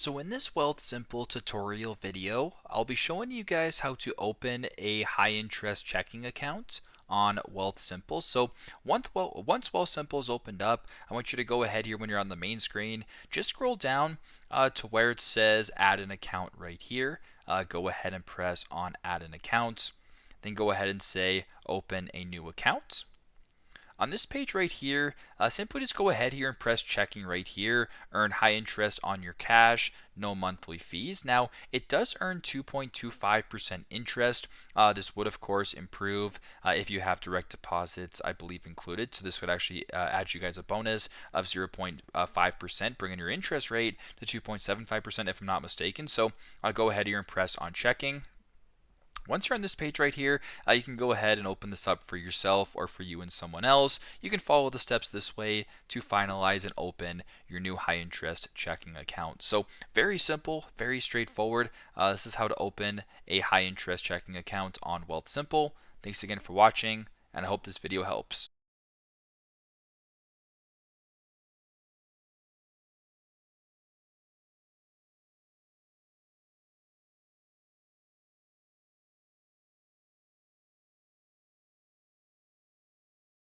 So in this Wealthsimple tutorial video, I'll be showing you guys how to open a high interest checking account on Wealthsimple. So once Wealthsimple is opened up, I want you to go ahead here when you're on the main screen, just scroll down to where it says add an account right here. Go ahead and press on add an account. Then go ahead and say open a new account. On this page right here, simply just go ahead here and press checking right here. Earn high interest on your cash, no monthly fees. Now, it does earn 2.25% interest. This would, of course, improve if you have direct deposits, I believe, included. So this would actually add you guys a bonus of 0.5%, bringing your interest rate to 2.75% if I'm not mistaken. So I'll go ahead here and press on checking. Once you're on this page right here, you can go ahead and open this up for yourself or for you and someone else. You can follow the steps this way to finalize and open your new high interest checking account. So very simple, very straightforward. This is how to open a high interest checking account on Wealthsimple. Thanks again for watching, and I hope this video helps.